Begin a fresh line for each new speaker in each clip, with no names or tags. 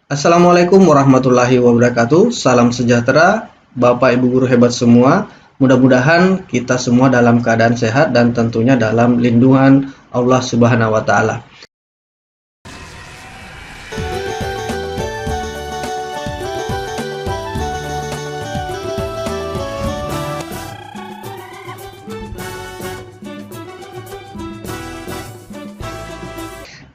Assalamualaikum warahmatullahi wabarakatuh. Salam sejahtera, Bapak Ibu guru hebat semua. Mudah-mudahan kita semua dalam keadaan sehat dan tentunya dalam lindungan Allah Subhanahu wa taala.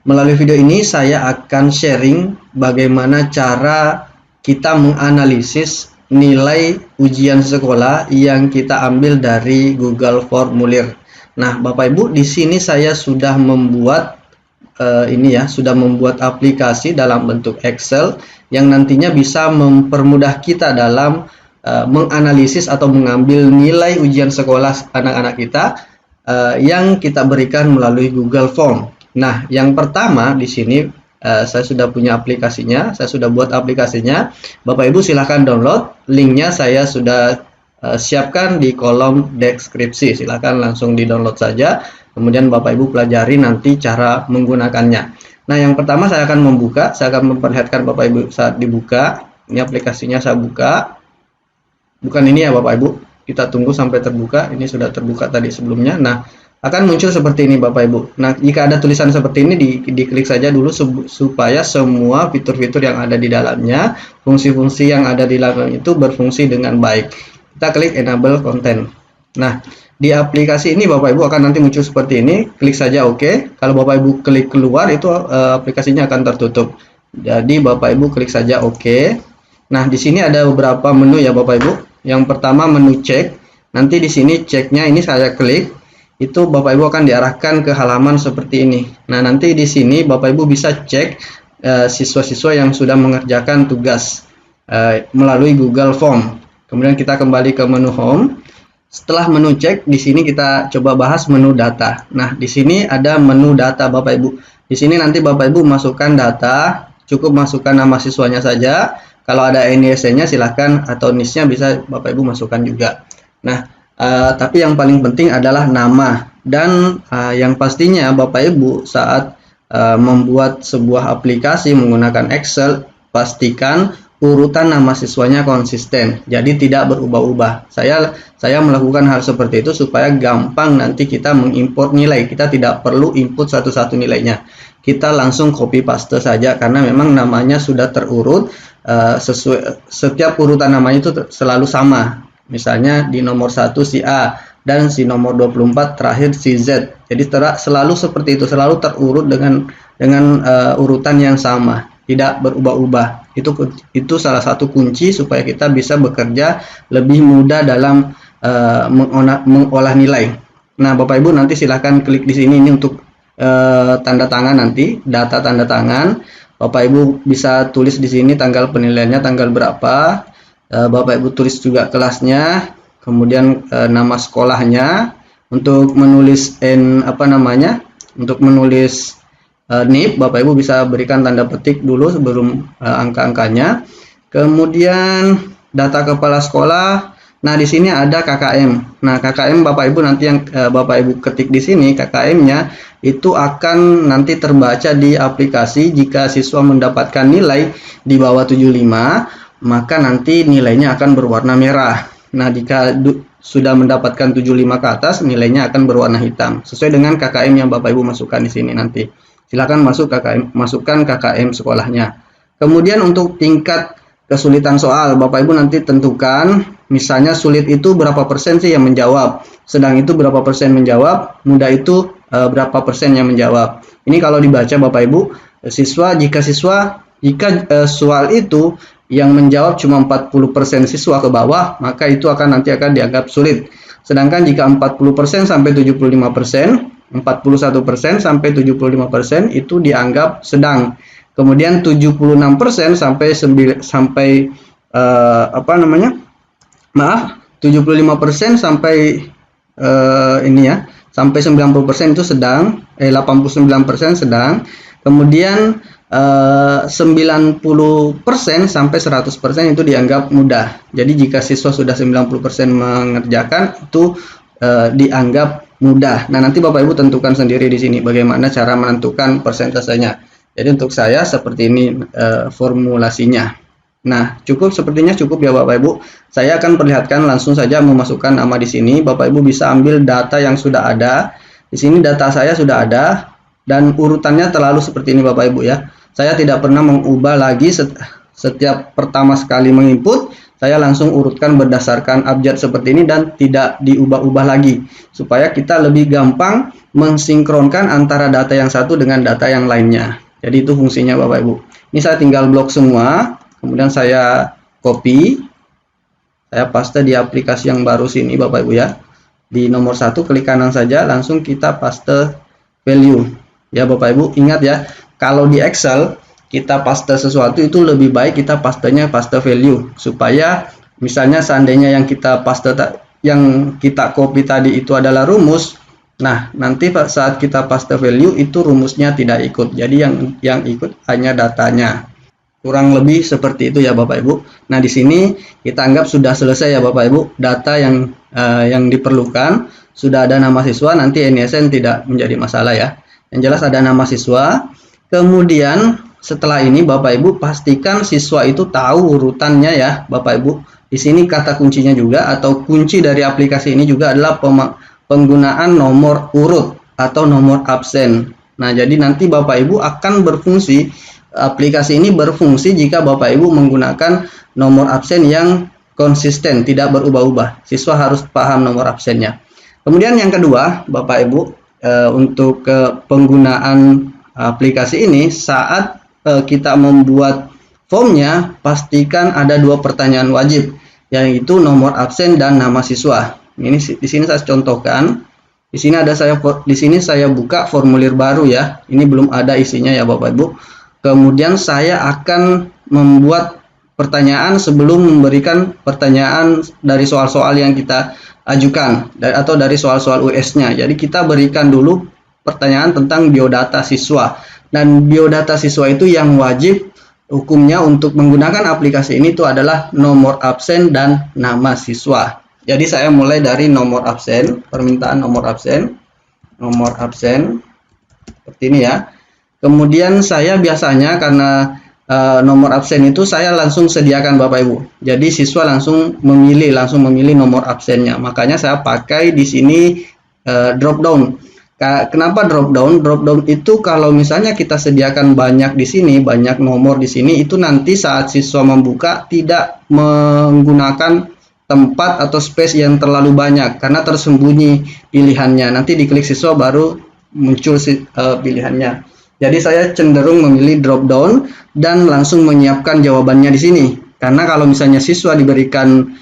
Melalui video ini saya akan sharing bagaimana cara kita menganalisis nilai ujian sekolah yang kita ambil dari Google Formulir. Nah, Bapak Ibu, di sini saya sudah membuat sudah membuat aplikasi dalam bentuk Excel yang nantinya bisa mempermudah kita dalam menganalisis atau mengambil nilai ujian sekolah anak-anak kita yang kita berikan melalui Google Form. Nah, yang pertama di sini saya sudah punya aplikasinya, saya sudah buat aplikasinya. Bapak Ibu silahkan download, linknya saya sudah siapkan di kolom deskripsi. Silahkan langsung di download saja, kemudian Bapak Ibu pelajari nanti cara menggunakannya. Nah, yang pertama saya akan membuka, saya akan memperlihatkan Bapak Ibu saat dibuka. Ini aplikasinya saya buka, bukan ini ya Bapak Ibu, kita tunggu sampai terbuka. Ini sudah terbuka tadi sebelumnya. Nah, akan muncul seperti ini Bapak Ibu. Nah, jika ada tulisan seperti ini diklik saja dulu supaya semua fitur-fitur yang ada di dalamnya, fungsi-fungsi yang ada di dalamnya itu berfungsi dengan baik. Kita klik enable content. Nah, di aplikasi ini Bapak Ibu akan nanti muncul seperti ini, klik saja OK. Kalau Bapak Ibu klik keluar itu aplikasinya akan tertutup. Jadi Bapak Ibu klik saja OK. Nah, di sini ada beberapa menu ya Bapak Ibu. Yang pertama menu cek. Nanti di sini ceknya ini saya klik. Itu Bapak Ibu akan diarahkan ke halaman seperti ini. Nah, nanti di sini Bapak Ibu bisa cek siswa-siswa yang sudah mengerjakan tugas melalui Google Form. Kemudian kita kembali ke menu home. Setelah menu cek, di sini kita coba bahas menu data. Nah, di sini ada menu data Bapak Ibu. Di sini nanti Bapak Ibu masukkan data, cukup masukkan nama siswanya saja. Kalau ada NIST-nya silahkan, atau NIS-nya bisa Bapak Ibu masukkan juga. Nah, tapi yang paling penting adalah nama dan yang pastinya Bapak Ibu saat membuat sebuah aplikasi menggunakan Excel, pastikan urutan nama siswanya konsisten, jadi tidak berubah-ubah. Saya melakukan hal seperti itu supaya gampang nanti kita mengimport nilai. Kita tidak perlu input satu-satu nilainya, kita langsung copy paste saja karena memang namanya sudah terurut sesuai, setiap urutan namanya itu selalu sama. Misalnya di nomor 1 si A dan si nomor 24 terakhir si Z. Jadi selalu seperti itu, selalu terurut dengan urutan yang sama, tidak berubah-ubah. Itu salah satu kunci supaya kita bisa bekerja lebih mudah dalam mengolah nilai. Nah, Bapak Ibu nanti silahkan klik di sini ini untuk tanda tangan nanti, data tanda tangan. Bapak Ibu bisa tulis di sini tanggal penilaiannya tanggal berapa. Bapak Ibu tulis juga kelasnya, kemudian nama sekolahnya. Untuk menulis untuk menulis NIP, Bapak Ibu bisa berikan tanda petik dulu sebelum angka-angkanya. Kemudian data kepala sekolah. Nah, di sini ada KKM. Nah, KKM Bapak Ibu nanti yang Bapak Ibu ketik di sini, KKM-nya itu akan nanti terbaca di aplikasi. Jika siswa mendapatkan nilai di bawah 75, maka nanti nilainya akan berwarna merah. Nah, jika sudah mendapatkan 75 ke atas, nilainya akan berwarna hitam. Sesuai dengan KKM yang Bapak Ibu masukkan di sini nanti. Silakan masukkan KKM sekolahnya. Kemudian untuk tingkat kesulitan soal, Bapak Ibu nanti tentukan, misalnya sulit itu berapa persen sih yang menjawab, sedang itu berapa persen menjawab, mudah itu berapa persen yang menjawab. Ini kalau dibaca Bapak Ibu, jika soal itu yang menjawab cuma 40% siswa ke bawah, maka itu nanti akan dianggap sulit. Sedangkan jika 40% sampai 75%, 41% sampai 75% itu dianggap sedang. Kemudian 76% sampai 75% sampai sampai 90% itu sedang, 89% sedang. Kemudian 90% sampai 100% itu dianggap mudah. Jadi jika siswa sudah 90% mengerjakan itu dianggap mudah. Nah, nanti Bapak Ibu tentukan sendiri di sini bagaimana cara menentukan persentasenya. Jadi untuk saya seperti ini formulasinya. Nah, sepertinya cukup ya Bapak Ibu. Saya akan perlihatkan langsung saja memasukkan nama di sini. Bapak Ibu bisa ambil data yang sudah ada. Di sini data saya sudah ada dan urutannya terlalu seperti ini Bapak Ibu ya. Saya tidak pernah mengubah lagi setiap pertama sekali menginput, saya langsung urutkan berdasarkan abjad seperti ini dan tidak diubah-ubah lagi supaya kita lebih gampang mensinkronkan antara data yang satu dengan data yang lainnya. Jadi itu fungsinya Bapak Ibu. Ini saya tinggal blok semua, kemudian saya copy, saya paste di aplikasi yang baru sini Bapak Ibu ya. Di nomor 1 klik kanan saja, langsung kita paste value. Ya Bapak Ibu, ingat ya, kalau di Excel kita paste sesuatu itu lebih baik kita paste value, supaya misalnya seandainya yang kita copy tadi itu adalah rumus, nah nanti saat kita paste value itu rumusnya tidak ikut, jadi yang ikut hanya datanya. Kurang lebih seperti itu ya Bapak Ibu. Nah di sini kita anggap sudah selesai ya Bapak Ibu, data yang diperlukan sudah ada nama siswa, nanti NISN tidak menjadi masalah ya. Yang jelas ada nama siswa. Kemudian setelah ini Bapak Ibu pastikan siswa itu tahu urutannya ya Bapak Ibu. Di sini kata kuncinya juga atau kunci dari aplikasi ini juga adalah penggunaan nomor urut atau nomor absen. Nah, jadi nanti Bapak Ibu akan aplikasi ini berfungsi jika Bapak Ibu menggunakan nomor absen yang konsisten, tidak berubah-ubah. Siswa harus paham nomor absennya. Kemudian yang kedua, Bapak Ibu, untuk penggunaan aplikasi ini saat kita membuat formnya, pastikan ada 2 pertanyaan wajib, yaitu nomor absen dan nama siswa. Ini di sini saya contohkan. Di sini saya buka formulir baru ya. Ini belum ada isinya ya Bapak Ibu. Kemudian saya akan membuat pertanyaan sebelum memberikan pertanyaan dari soal-soal yang kita ajukan atau dari soal-soal US-nya. Jadi kita berikan dulu pertanyaan tentang biodata siswa. Dan biodata siswa itu yang wajib hukumnya untuk menggunakan aplikasi ini itu adalah nomor absen dan nama siswa. Jadi saya mulai dari nomor absen, permintaan nomor absen seperti ini ya. Kemudian saya biasanya karena nomor absen itu saya langsung sediakan Bapak Ibu. Jadi siswa langsung memilih nomor absennya. Makanya saya pakai di sini drop down. Kenapa drop down? Drop down itu kalau misalnya kita sediakan banyak di sini, banyak nomor di sini, itu nanti saat siswa membuka tidak menggunakan tempat atau space yang terlalu banyak karena tersembunyi pilihannya. Nanti diklik siswa baru muncul pilihannya. Jadi saya cenderung memilih drop down dan langsung menyiapkan jawabannya di sini. Karena kalau misalnya siswa diberikan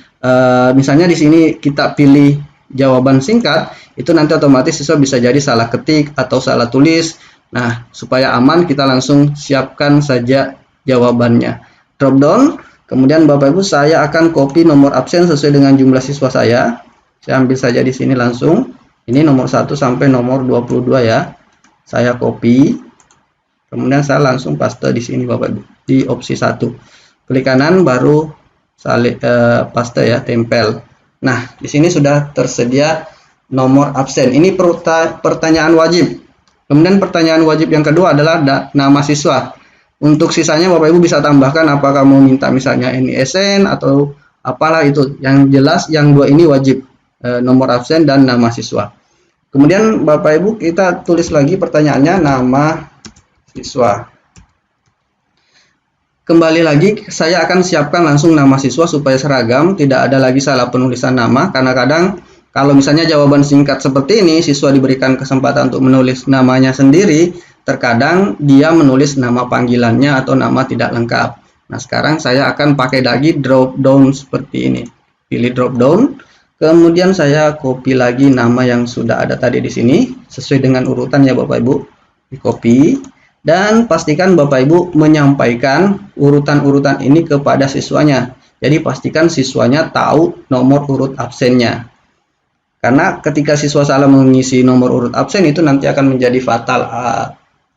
misalnya di sini kita pilih jawaban singkat, itu nanti otomatis siswa bisa jadi salah ketik atau salah tulis. Nah, supaya aman kita langsung siapkan saja jawabannya. Drop down, kemudian Bapak Ibu saya akan copy nomor absen sesuai dengan jumlah siswa saya. Saya ambil saja di sini langsung. Ini nomor 1 sampai nomor 22 ya. Saya copy. Kemudian saya langsung paste di sini Bapak Ibu di opsi 1. Klik kanan baru paste ya, tempel. Nah, di sini sudah tersedia nomor absen. Ini pertanyaan wajib. Kemudian pertanyaan wajib yang kedua adalah nama siswa. Untuk sisanya Bapak Ibu bisa tambahkan apakah mau minta misalnya NISN atau apalah itu. Yang jelas yang 2 ini wajib, nomor absen dan nama siswa. Kemudian Bapak Ibu kita tulis lagi pertanyaannya nama siswa. Kembali lagi saya akan siapkan langsung nama siswa supaya seragam, tidak ada lagi salah penulisan nama, karena kadang kalau misalnya jawaban singkat seperti ini siswa diberikan kesempatan untuk menulis namanya sendiri, terkadang dia menulis nama panggilannya atau nama tidak lengkap. Nah, sekarang saya akan pakai lagi drop down seperti ini. Pilih drop down, kemudian saya copy lagi nama yang sudah ada tadi di sini sesuai dengan urutan ya Bapak Ibu. Di copy. Dan pastikan Bapak Ibu menyampaikan urutan-urutan ini kepada siswanya. Jadi pastikan siswanya tahu nomor urut absennya. Karena ketika siswa salah mengisi nomor urut absen itu nanti akan menjadi fatal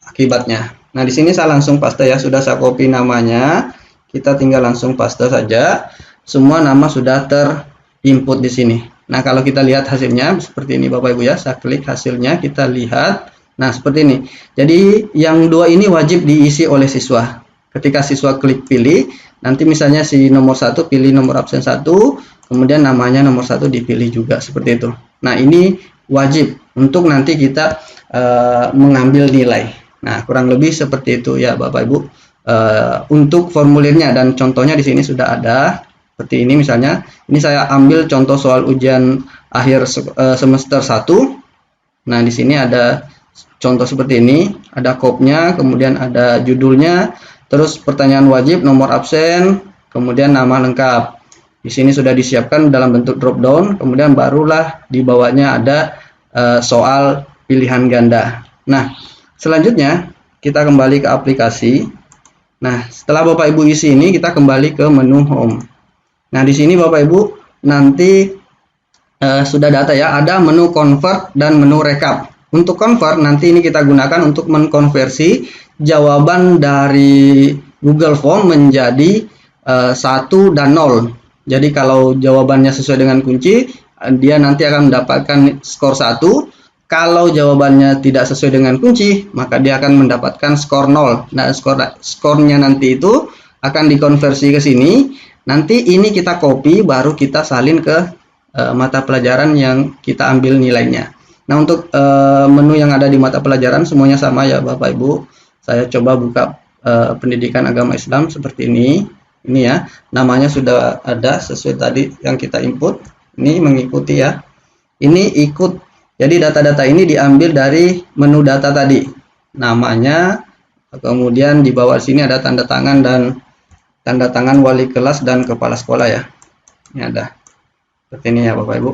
akibatnya. Nah, di sini saya langsung paste ya, sudah saya copy namanya. Kita tinggal langsung paste saja. Semua nama sudah terinput di sini. Nah, kalau kita lihat hasilnya seperti ini Bapak Ibu ya. Saya klik hasilnya, kita lihat Nah, seperti ini. Jadi yang dua ini wajib diisi oleh siswa. Ketika siswa klik pilih, nanti misalnya si nomor 1 pilih nomor absen 1, kemudian namanya nomor 1 dipilih juga, seperti itu. Nah, ini wajib untuk nanti kita mengambil nilai. Nah, kurang lebih seperti itu ya Bapak Ibu. Untuk formulirnya dan contohnya di sini sudah ada. Seperti ini misalnya, ini saya ambil contoh soal ujian akhir semester 1. Nah, di sini ada contoh seperti ini, ada kopnya, kemudian ada judulnya, terus pertanyaan wajib, nomor absen, kemudian nama lengkap. Di sini sudah disiapkan dalam bentuk drop down, kemudian barulah di bawahnya ada soal pilihan ganda. Nah, selanjutnya kita kembali ke aplikasi. Nah, setelah Bapak Ibu isi ini, kita kembali ke menu home. Nah, di sini Bapak Ibu nanti sudah data ya, ada menu convert dan menu recap. Untuk convert nanti ini kita gunakan untuk mengkonversi jawaban dari Google Form menjadi 1 dan 0. Jadi kalau jawabannya sesuai dengan kunci, dia nanti akan mendapatkan skor 1. Kalau jawabannya tidak sesuai dengan kunci, maka dia akan mendapatkan skor 0. Nah, skornya nanti itu akan dikonversi ke sini. Nanti ini kita copy, baru kita salin ke mata pelajaran yang kita ambil nilainya. Nah, untuk menu yang ada di mata pelajaran semuanya sama ya Bapak Ibu. Saya coba buka pendidikan agama Islam seperti ini. Ini ya, namanya sudah ada sesuai tadi yang kita input. Ini mengikuti ya. Ini ikut. Jadi data-data ini diambil dari menu data tadi. Namanya, kemudian di bawah sini ada tanda tangan dan tanda tangan wali kelas dan kepala sekolah ya. Ini ada. Seperti ini ya Bapak Ibu.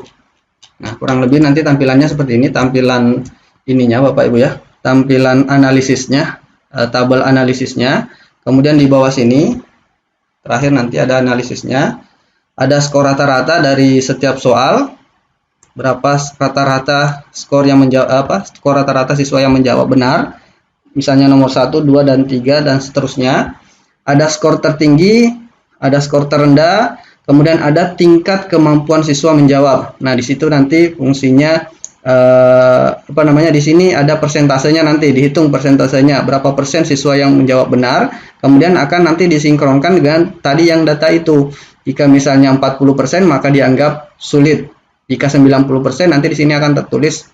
Nah, kurang lebih nanti tampilannya seperti ini, tampilan ininya Bapak Ibu ya, tampilan analisisnya, tabel analisisnya. Kemudian di bawah sini, terakhir nanti ada analisisnya, ada skor rata-rata dari setiap soal, berapa rata-rata skor yang menjawab skor rata-rata siswa yang menjawab benar, misalnya nomor 1, 2, dan 3 dan seterusnya. Ada skor tertinggi, ada skor terendah. Kemudian ada tingkat kemampuan siswa menjawab. Nah, di situ nanti fungsinya di sini ada persentasenya, nanti dihitung persentasenya berapa persen siswa yang menjawab benar. Kemudian akan nanti disinkronkan dengan tadi yang data itu. Jika misalnya 40% maka dianggap sulit. Jika 90% nanti di sini akan tertulis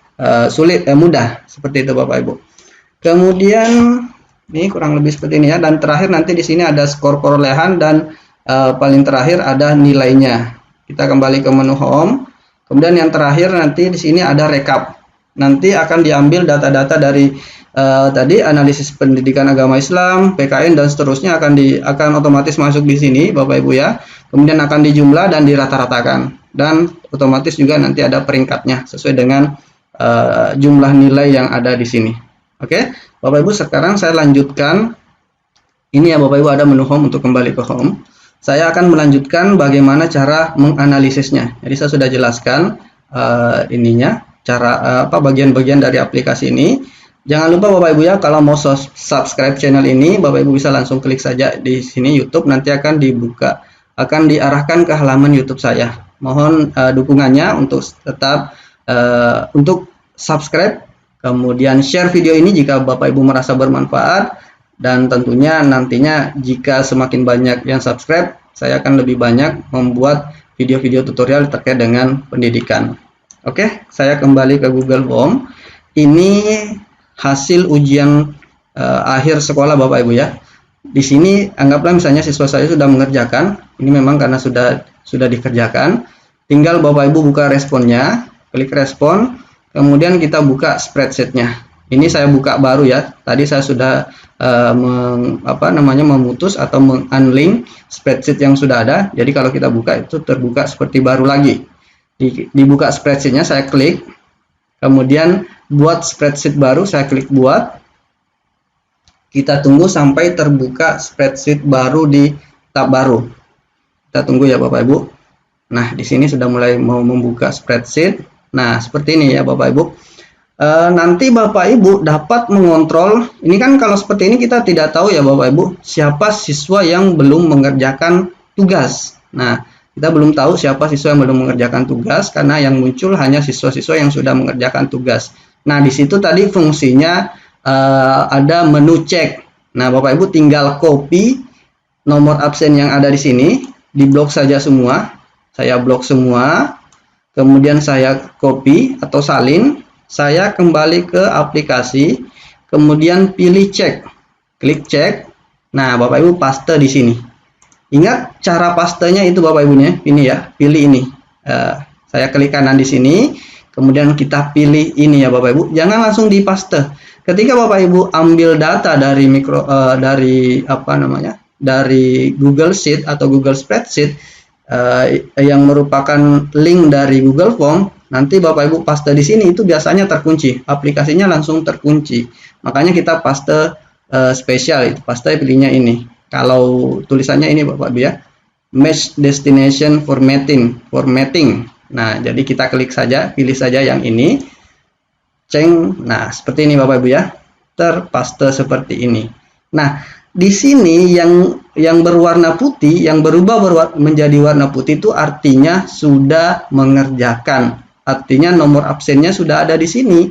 mudah. Seperti itu Bapak Ibu. Kemudian ini kurang lebih seperti ini ya. Dan terakhir nanti di sini ada skor perolehan dan paling terakhir ada nilainya. Kita kembali ke menu home. Kemudian yang terakhir nanti di sini ada recap. Nanti akan diambil data-data dari tadi analisis pendidikan agama Islam, PKN dan seterusnya akan otomatis masuk di sini Bapak Ibu ya. Kemudian akan dijumlah dan dirata-ratakan dan otomatis juga nanti ada peringkatnya sesuai dengan jumlah nilai yang ada di sini. Oke, Bapak Ibu, sekarang saya lanjutkan. Ini ya Bapak Ibu, ada menu home untuk kembali ke home. Saya akan melanjutkan bagaimana cara menganalisisnya. Jadi saya sudah jelaskan cara bagian-bagian dari aplikasi ini. Jangan lupa Bapak Ibu ya, kalau mau subscribe channel ini, Bapak Ibu bisa langsung klik saja di sini YouTube, nanti akan diarahkan ke halaman YouTube saya. Mohon dukungannya untuk tetap untuk subscribe, kemudian share video ini jika Bapak Ibu merasa bermanfaat. Dan tentunya nantinya jika semakin banyak yang subscribe, saya akan lebih banyak membuat video-video tutorial terkait dengan pendidikan. Oke, saya kembali ke Google Form. Ini hasil ujian akhir sekolah Bapak Ibu ya. Di sini anggaplah misalnya siswa saya sudah mengerjakan. Ini memang karena sudah dikerjakan. Tinggal Bapak Ibu buka responnya, klik respon, kemudian kita buka spreadsheet-nya. Ini saya buka baru ya. Tadi saya sudah memutus atau mengunlink spreadsheet yang sudah ada. Jadi kalau kita buka itu terbuka seperti baru lagi. Dibuka spreadsheet-nya, saya klik. Kemudian buat spreadsheet baru, saya klik buat. Kita tunggu sampai terbuka spreadsheet baru di tab baru. Kita tunggu ya Bapak Ibu. Nah, di sini sudah mulai mau membuka spreadsheet. Nah, seperti ini ya Bapak Ibu. Nanti Bapak Ibu dapat mengontrol. Ini kan kalau seperti ini kita tidak tahu ya Bapak Ibu siapa siswa yang belum mengerjakan tugas. Nah, kita belum tahu siapa siswa yang belum mengerjakan tugas karena yang muncul hanya siswa-siswa yang sudah mengerjakan tugas. Nah, di situ tadi fungsinya ada menu cek. Nah, Bapak Ibu tinggal copy nomor absen yang ada di sini, diblok saja semua. Saya blok semua. Kemudian saya copy atau salin, saya kembali ke aplikasi, kemudian pilih cek. Klik cek. Nah, Bapak Ibu paste di sini. Ingat cara pastenya itu Bapak Ibunya, ini ya, pilih ini. Saya klik kanan di sini, kemudian kita pilih ini ya Bapak Ibu. Jangan langsung dipaste. Ketika Bapak Ibu ambil data dari dari Google Sheet atau Google Spreadsheet yang merupakan link dari Google Form, nanti Bapak Ibu paste di sini itu biasanya terkunci, aplikasinya langsung terkunci. Makanya kita paste spesial, itu paste pilihnya ini. Kalau tulisannya ini Bapak Ibu ya, match destination formatting. Nah, jadi kita klik saja, pilih saja yang ini, ceng. Nah, seperti ini Bapak Ibu ya, terpaste seperti ini. Nah, di sini yang berwarna putih, yang berubah menjadi warna putih itu artinya sudah mengerjakan. Artinya nomor absennya sudah ada di sini.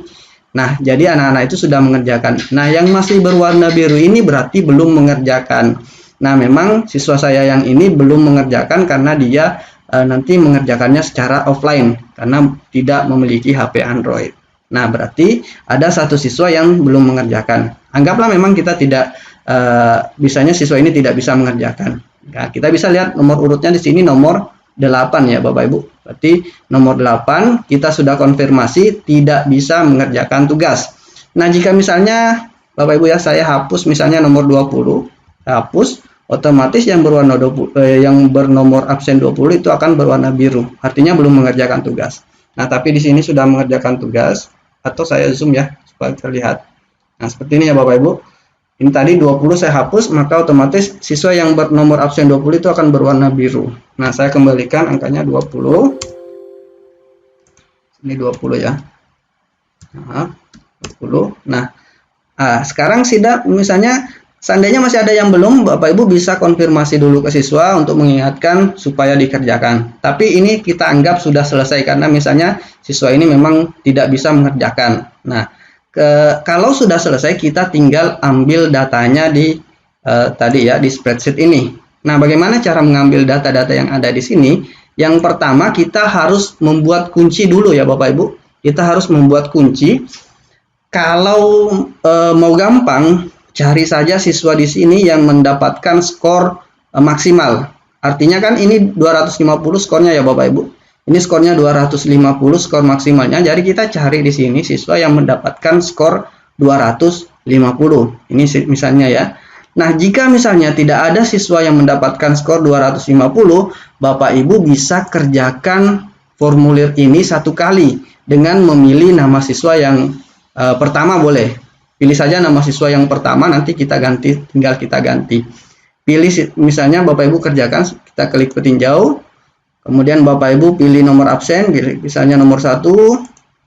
Nah, jadi anak-anak itu sudah mengerjakan. Nah, yang masih berwarna biru ini berarti belum mengerjakan. Nah, memang siswa saya yang ini belum mengerjakan karena dia nanti mengerjakannya secara offline karena tidak memiliki HP Android. Nah, berarti ada satu siswa yang belum mengerjakan. Anggaplah memang kita tidak bisanya siswa ini tidak bisa mengerjakan. Nah, kita bisa lihat nomor urutnya di sini nomor 8 ya Bapak Ibu. Berarti nomor 8 kita sudah konfirmasi tidak bisa mengerjakan tugas. Nah, jika misalnya Bapak Ibu ya saya hapus misalnya nomor 20, hapus, otomatis yang berwarna 20, yang bernomor absen 20 itu akan berwarna biru. Artinya belum mengerjakan tugas. Nah, tapi di sini sudah mengerjakan tugas, atau saya zoom ya supaya terlihat. Nah, seperti ini ya Bapak Ibu. Ini tadi 20 saya hapus, maka otomatis siswa yang bernomor absen 20 itu akan berwarna biru. Nah, saya kembalikan angkanya 20. Ini 20 ya. Nah, 20. Nah, sekarang misalnya seandainya masih ada yang belum, Bapak Ibu bisa konfirmasi dulu ke siswa untuk mengingatkan supaya dikerjakan. Tapi ini kita anggap sudah selesai karena misalnya siswa ini memang tidak bisa mengerjakan. Nah, kalau sudah selesai kita tinggal ambil datanya di tadi ya di spreadsheet ini. Nah, bagaimana cara mengambil data-data yang ada di sini? Yang pertama kita harus membuat kunci dulu ya Bapak Ibu. Kita harus membuat kunci. Kalau mau gampang, cari saja siswa di sini yang mendapatkan skor maksimal. Artinya kan ini 250 skornya ya Bapak Ibu. Ini skornya 250 skor maksimalnya. Jadi kita cari di sini siswa yang mendapatkan skor 250. Ini misalnya ya. Nah, jika misalnya tidak ada siswa yang mendapatkan skor 250, Bapak Ibu bisa kerjakan formulir ini satu kali dengan memilih nama siswa yang pertama boleh. Pilih saja nama siswa yang pertama, nanti kita ganti, tinggal kita ganti. Pilih misalnya Bapak Ibu kerjakan, kita klik petinjau. Kemudian Bapak Ibu pilih nomor absen, misalnya nomor 1,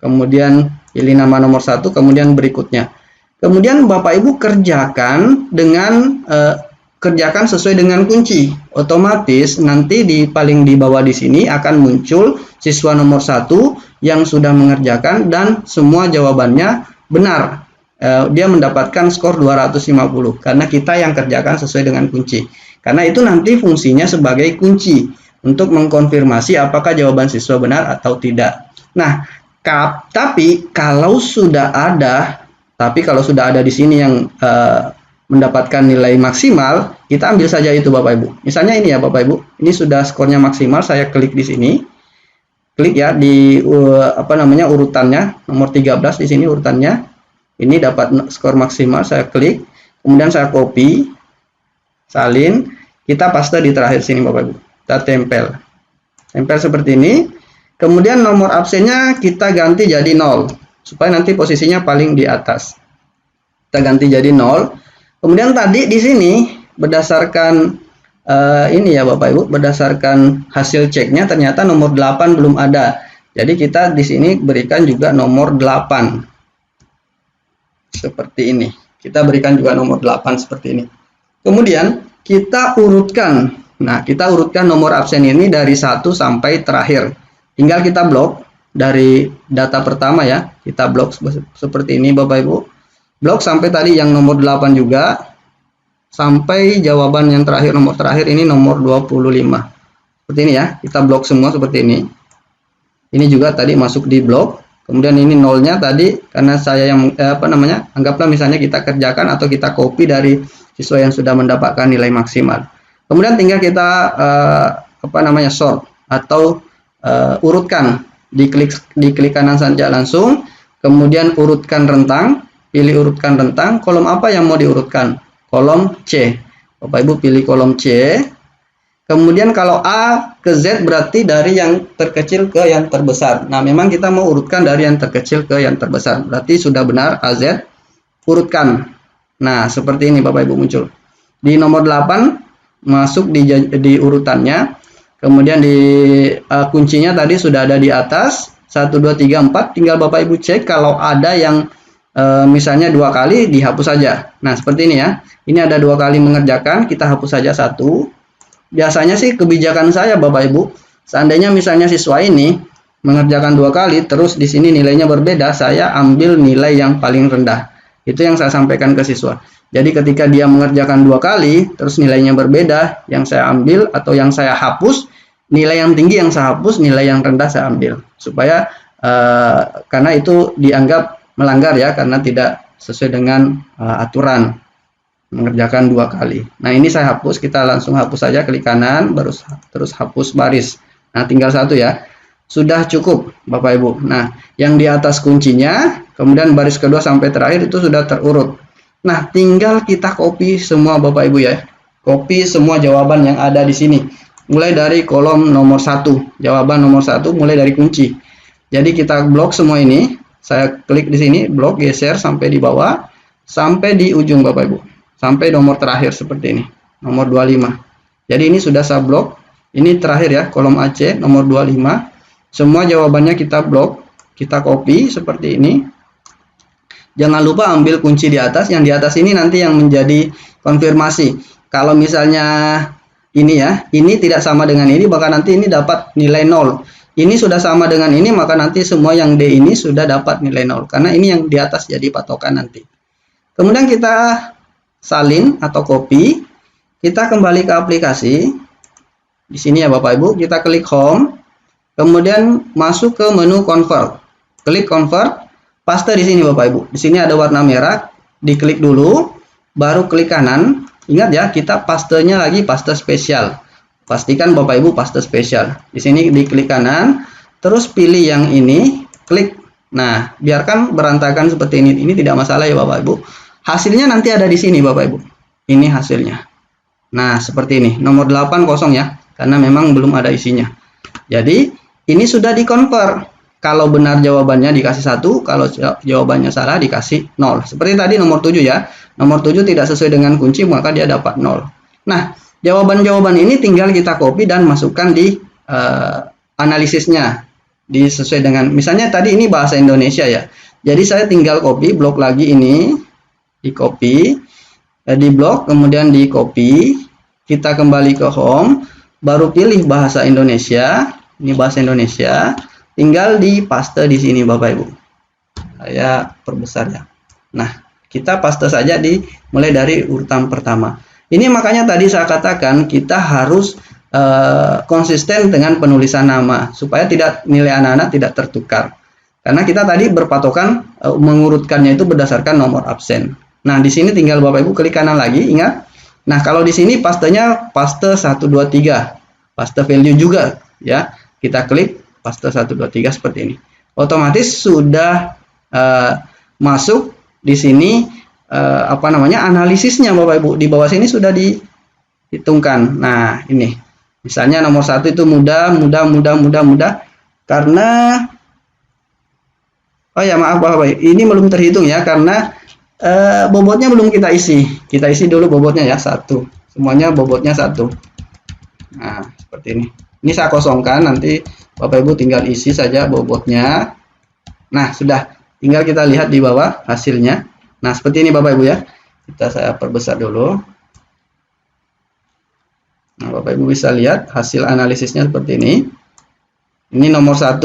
kemudian pilih nama nomor 1, kemudian berikutnya. Kemudian Bapak Ibu kerjakan dengan kerjakan sesuai dengan kunci. Otomatis nanti paling di bawah di sini akan muncul siswa nomor 1 yang sudah mengerjakan dan semua jawabannya benar. Dia mendapatkan skor 250 karena kita yang kerjakan sesuai dengan kunci. Karena itu nanti fungsinya sebagai kunci untuk mengkonfirmasi apakah jawaban siswa benar atau tidak. Nah, tapi kalau sudah ada di sini yang mendapatkan nilai maksimal, kita ambil saja itu Bapak Ibu. Misalnya ini ya Bapak Ibu, ini sudah skornya maksimal, saya klik di sini. Klik ya di urutannya, nomor 13 di sini urutannya. Ini dapat skor maksimal, saya klik, kemudian saya copy, salin, kita paste di terakhir sini Bapak Ibu. Kita tempel seperti ini. Kemudian nomor absennya kita ganti jadi 0 supaya nanti posisinya paling di atas. Kita ganti jadi 0. Kemudian tadi di sini berdasarkan ini ya Bapak Ibu, berdasarkan hasil ceknya ternyata nomor 8 belum ada. Jadi kita di sini berikan juga nomor 8 seperti ini. Kita berikan juga nomor 8 seperti ini. Kemudian kita urutkan. Nah, kita urutkan nomor absen ini dari 1 sampai terakhir. Tinggal kita blok. dari data pertama ya. Kita blok seperti ini Bapak Ibu. Blok sampai tadi yang nomor 8 juga. Sampai jawaban yang terakhir, nomor terakhir ini nomor 25. Seperti ini ya. Kita blok semua seperti ini. Ini juga tadi masuk di blok. Kemudian ini nolnya tadi karena saya yang anggaplah misalnya kita kerjakan atau kita copy dari siswa yang sudah mendapatkan nilai maksimal. Kemudian tinggal kita sort atau urutkan, diklik kanan saja langsung, kemudian urutkan rentang, pilih urutkan rentang, kolom apa yang mau diurutkan? Kolom C. Bapak Ibu pilih kolom C. Kemudian kalau A ke Z berarti dari yang terkecil ke yang terbesar. Nah, memang kita mau urutkan dari yang terkecil ke yang terbesar. Berarti sudah benar AZ urutkan. Nah, seperti ini Bapak Ibu muncul. Di nomor 8 masuk di urutannya. Kemudian di kuncinya tadi sudah ada di atas. 1, 2, 3, 4. Tinggal Bapak Ibu cek kalau ada yang misalnya 2 kali dihapus saja. Nah, seperti ini ya. Ini ada 2 kali mengerjakan, kita hapus saja 1. Biasanya sih kebijakan saya Bapak Ibu, seandainya misalnya siswa ini mengerjakan 2 kali, terus di sini nilainya berbeda, saya ambil nilai yang paling rendah. Itu yang saya sampaikan ke siswa. Jadi ketika dia mengerjakan 2 kali, terus nilainya berbeda, yang saya ambil atau yang saya hapus, nilai yang tinggi yang saya hapus, nilai yang rendah saya ambil. Supaya karena itu dianggap melanggar ya, karena tidak sesuai dengan aturan. Mengerjakan 2 kali. Nah, ini saya hapus, kita langsung hapus saja, klik kanan, baru terus hapus baris. Nah, tinggal 1 ya. Sudah cukup Bapak Ibu. Nah, yang di atas kuncinya, kemudian baris kedua sampai terakhir itu sudah terurut. Nah, tinggal kita copy semua Bapak Ibu ya. Copy semua jawaban yang ada di sini. Mulai dari kolom nomor 1, jawaban nomor 1 mulai dari kunci. Jadi kita blok semua ini, saya klik di sini, blok, geser sampai di bawah, sampai di ujung Bapak Ibu. Sampai nomor terakhir seperti ini, nomor 25. Jadi ini sudah saya blok. Ini terakhir ya, kolom AC nomor 25. Semua jawabannya kita blok, kita copy seperti ini. Jangan lupa ambil kunci di atas. Yang di atas ini nanti yang menjadi konfirmasi. Kalau misalnya ini ya, ini tidak sama dengan ini, maka nanti ini dapat nilai 0. Ini sudah sama dengan ini, maka nanti semua yang D ini sudah dapat nilai 0. Karena ini yang di atas jadi patokan nanti. Kemudian kita salin atau copy, kita kembali ke aplikasi. Di sini ya Bapak Ibu, kita klik home, kemudian masuk ke menu convert, klik convert, paste di sini Bapak Ibu. Di sini ada warna merah, diklik dulu, baru klik kanan. Ingat ya, kita pastenya lagi paste spesial. Pastikan Bapak Ibu paste spesial. Di sini diklik kanan, terus pilih yang ini, klik. Nah, biarkan berantakan seperti ini. Ini tidak masalah ya Bapak Ibu. Hasilnya nanti ada di sini Bapak Ibu. Ini hasilnya. Nah, seperti ini. Nomor 8 kosong ya. Karena memang belum ada isinya. Jadi, ini sudah dikonvert. Kalau benar jawabannya dikasih 1. Kalau jawabannya salah dikasih 0. Seperti tadi nomor 7 ya. Nomor 7 tidak sesuai dengan kunci, maka dia dapat 0. Nah, jawaban-jawaban ini tinggal kita copy dan masukkan di analisisnya. Sesuai dengan, misalnya tadi ini bahasa Indonesia ya. Jadi, saya tinggal copy, blok lagi ini. Di copy, di blok, kemudian di copy, kita kembali ke home, baru pilih bahasa Indonesia, ini bahasa Indonesia, tinggal di paste di sini Bapak Ibu. Saya perbesar ya. Nah, kita paste saja mulai dari urutan pertama. Ini makanya tadi saya katakan kita harus konsisten dengan penulisan nama supaya nilai anak-anak tidak tertukar. Karena kita tadi berpatokan mengurutkannya itu berdasarkan nomor absen. Nah, di sini tinggal Bapak Ibu klik kanan lagi, ingat. Nah, kalau di sini pastenya paste 1, 2, 3. Paste value juga ya. Kita klik paste 1, 2, 3 seperti ini. Otomatis sudah masuk di sini analisisnya Bapak Ibu. Di bawah sini sudah dihitungkan. Nah, ini. Misalnya nomor 1 itu mudah. Karena oh ya, maaf Bapak Ibu, ini belum terhitung ya karena bobotnya belum kita isi. Kita isi dulu bobotnya ya, 1. Semuanya bobotnya 1. Nah, seperti ini. Ini saya kosongkan, nanti Bapak Ibu tinggal isi saja bobotnya. Nah, sudah. Tinggal kita lihat di bawah hasilnya. Nah, seperti ini Bapak Ibu ya. Saya perbesar dulu. Nah, Bapak Ibu bisa lihat hasil analisisnya seperti ini. Ini nomor 1.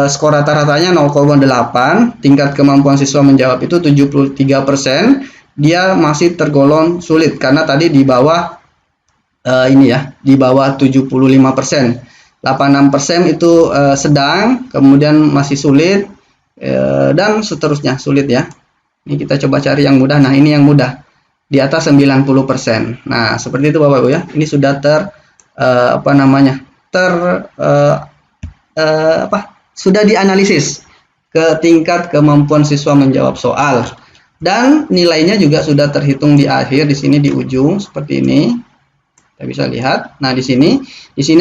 skor rata-ratanya 0,8, tingkat kemampuan siswa menjawab itu 73%, dia masih tergolong sulit karena tadi di bawah ini ya, di bawah 75%. 86% itu sedang, kemudian masih sulit, dan seterusnya sulit ya. Ini kita coba cari yang mudah. Nah, ini yang mudah. Di atas 90%. Nah, seperti itu Bapak Ibu ya. Ini sudah sudah dianalisis ke tingkat kemampuan siswa menjawab soal. Dan nilainya juga sudah terhitung di akhir, di sini di ujung seperti ini. Kita bisa lihat. Nah, di sini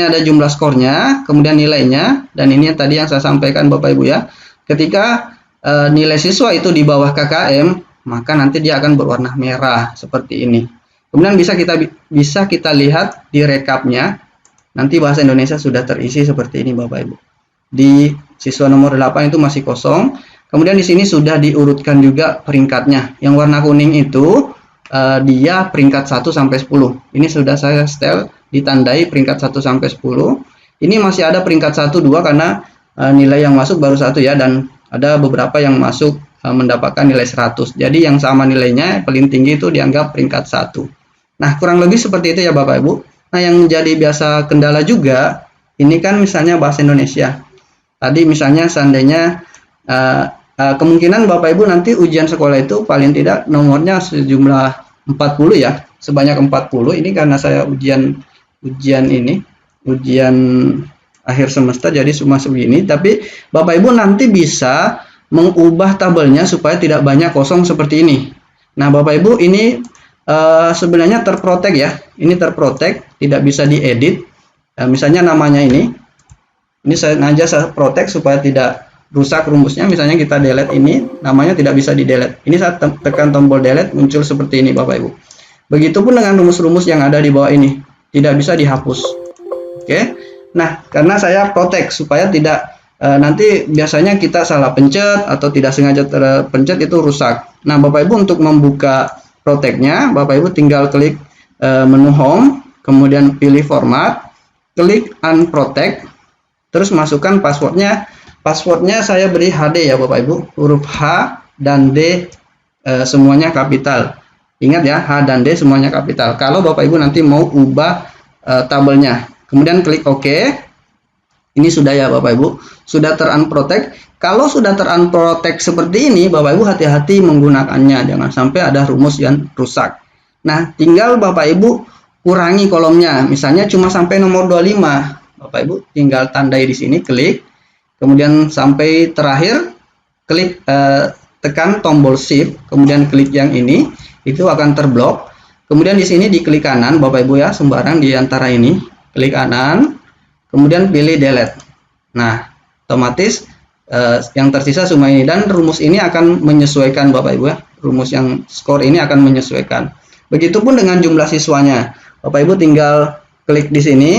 ada jumlah skornya, kemudian nilainya, dan ini tadi yang saya sampaikan Bapak Ibu ya. Ketika nilai siswa itu di bawah KKM, maka nanti dia akan berwarna merah seperti ini. Kemudian bisa kita lihat di rekapnya. Nanti bahasa Indonesia sudah terisi seperti ini Bapak Ibu. Di siswa nomor 8 itu masih kosong. Kemudian di sini sudah diurutkan juga peringkatnya. Yang warna kuning itu dia peringkat 1 sampai 10. Ini sudah saya setel ditandai peringkat 1 sampai 10. Ini masih ada peringkat 1 2 karena nilai yang masuk baru 1 ya, dan ada beberapa yang masuk mendapatkan nilai 100. Jadi yang sama nilainya paling tinggi itu dianggap peringkat 1. Nah, kurang lebih seperti itu ya Bapak Ibu. Nah, yang jadi biasa kendala juga ini kan misalnya bahasa Indonesia. Tadi misalnya seandainya kemungkinan Bapak Ibu nanti ujian sekolah itu paling tidak nomornya sejumlah 40 ya, sebanyak 40. Ini karena saya ujian akhir semester jadi cuma segini, tapi Bapak Ibu nanti bisa mengubah tabelnya supaya tidak banyak kosong seperti ini. Nah, Bapak Ibu ini sebenarnya terprotek ya, ini terprotek, tidak bisa diedit. Misalnya namanya ini saya protek supaya tidak rusak rumusnya. Misalnya kita delete ini, namanya tidak bisa di delete. Ini saat tekan tombol delete muncul seperti ini Bapak Ibu. Begitupun dengan rumus-rumus yang ada di bawah ini, tidak bisa dihapus. Oke. Nah, karena saya protek supaya tidak nanti biasanya kita salah pencet atau tidak sengaja terpencet itu rusak. Nah, Bapak Ibu untuk membuka proteknya, Bapak Ibu tinggal klik menu home, kemudian pilih format, klik unprotect, terus masukkan passwordnya. Passwordnya saya beri HD ya Bapak Ibu, huruf H dan D semuanya kapital. Ingat ya, H dan D semuanya kapital. Kalau Bapak Ibu nanti mau ubah tabelnya, kemudian klik OK. Ini sudah ya Bapak Ibu, sudah terunprotect. Kalau sudah terunprotect seperti ini, Bapak Ibu hati-hati menggunakannya, jangan sampai ada rumus yang rusak. Nah, tinggal Bapak Ibu kurangi kolomnya, misalnya cuma sampai nomor 25. Bapak Ibu tinggal tandai di sini, klik, kemudian sampai terakhir, klik tekan tombol shift, kemudian klik yang ini, itu akan terblok. Kemudian di sini diklik kanan Bapak Ibu ya, sembarang di antara ini, klik kanan, kemudian pilih delete. Nah, otomatis yang tersisa semua ini, dan rumus ini akan menyesuaikan Bapak Ibu ya. Rumus yang skor ini akan menyesuaikan. Begitupun dengan jumlah siswanya. Bapak Ibu tinggal klik di sini,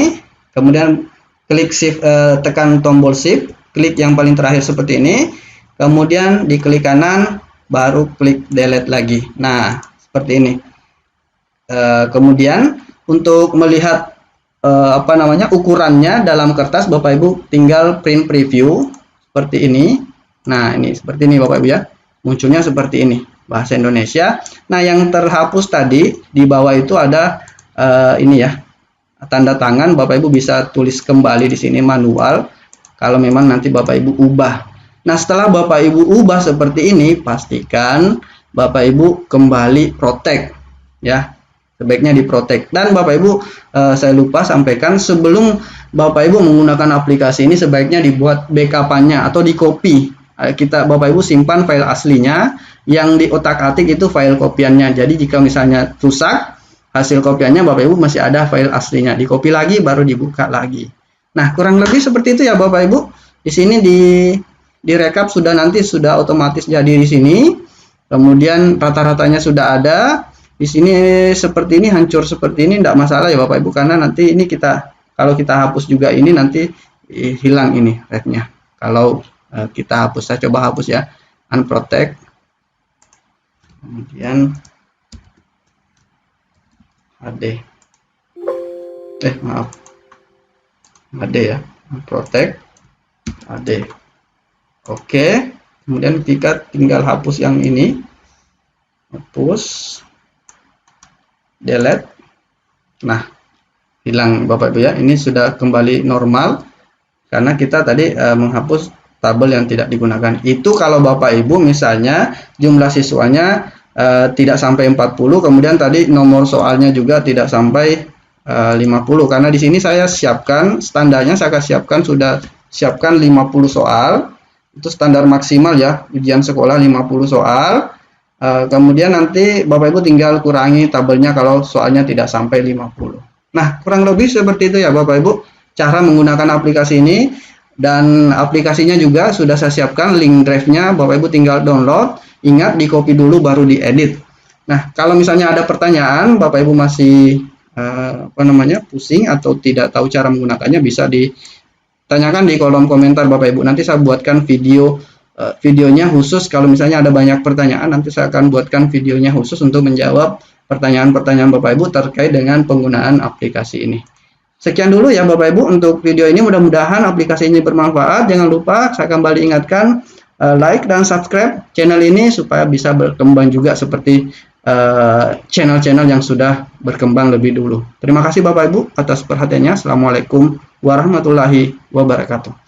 kemudian klik shift, tekan tombol shift, klik yang paling terakhir seperti ini, kemudian diklik kanan, baru klik delete lagi. Nah, seperti ini. Kemudian untuk melihat ukurannya dalam kertas, Bapak Ibu tinggal print preview seperti ini. Nah, ini seperti ini Bapak Ibu ya, munculnya seperti ini bahasa Indonesia. Nah, yang terhapus tadi di bawah itu ada ini ya, tanda tangan. Bapak Ibu bisa tulis kembali di sini manual kalau memang nanti Bapak Ibu ubah. Nah, setelah Bapak Ibu ubah seperti ini, pastikan Bapak Ibu kembali protect ya. Sebaiknya diprotek. Dan Bapak Ibu, saya lupa sampaikan, sebelum Bapak Ibu menggunakan aplikasi ini sebaiknya dibuat backup-nya atau di copy. Bapak Ibu simpan file aslinya, yang di otak-atik itu file kopiannya. Jadi jika misalnya rusak hasil kopiannya, Bapak Ibu masih ada file aslinya, di copy lagi baru dibuka lagi. Nah, kurang lebih seperti itu ya Bapak Ibu. Di sini di rekap sudah otomatis jadi di sini. Kemudian rata-ratanya sudah ada. Di sini seperti ini, hancur seperti ini, tidak masalah ya Bapak Ibu, karena nanti ini kalau kita hapus juga ini nanti hilang ini rednya. Kalau kita hapus, saya coba hapus ya, unprotect, kemudian HD, maaf, HD ya, unprotect, AD. Oke, kemudian kita tinggal hapus yang ini, hapus, delete. Nah, hilang Bapak Ibu ya, ini sudah kembali normal karena kita tadi menghapus tabel yang tidak digunakan. Itu kalau Bapak Ibu misalnya jumlah siswanya tidak sampai 40, kemudian tadi nomor soalnya juga tidak sampai 50, karena di sini saya siapkan standarnya, saya siapkan sudah siapkan 50 soal. Itu standar maksimal ya, ujian sekolah 50 soal. Kemudian nanti Bapak Ibu tinggal kurangi tabelnya kalau soalnya tidak sampai 50. Nah, kurang lebih seperti itu ya Bapak Ibu, cara menggunakan aplikasi ini. Dan aplikasinya juga sudah saya siapkan link drive-nya, Bapak Ibu tinggal download. Ingat, di copy dulu baru diedit. Nah, kalau misalnya ada pertanyaan, Bapak Ibu masih pusing atau tidak tahu cara menggunakannya, bisa ditanyakan di kolom komentar Bapak Ibu. Nanti saya buatkan videonya khusus. Kalau misalnya ada banyak pertanyaan, nanti saya akan buatkan videonya khusus untuk menjawab pertanyaan-pertanyaan Bapak Ibu terkait dengan penggunaan aplikasi ini. Sekian dulu ya Bapak Ibu untuk video ini, mudah-mudahan aplikasi ini bermanfaat. Jangan lupa saya kembali ingatkan, like dan subscribe channel ini supaya bisa berkembang juga seperti channel-channel yang sudah berkembang lebih dulu. Terima kasih Bapak Ibu atas perhatiannya. Assalamualaikum warahmatullahi wabarakatuh.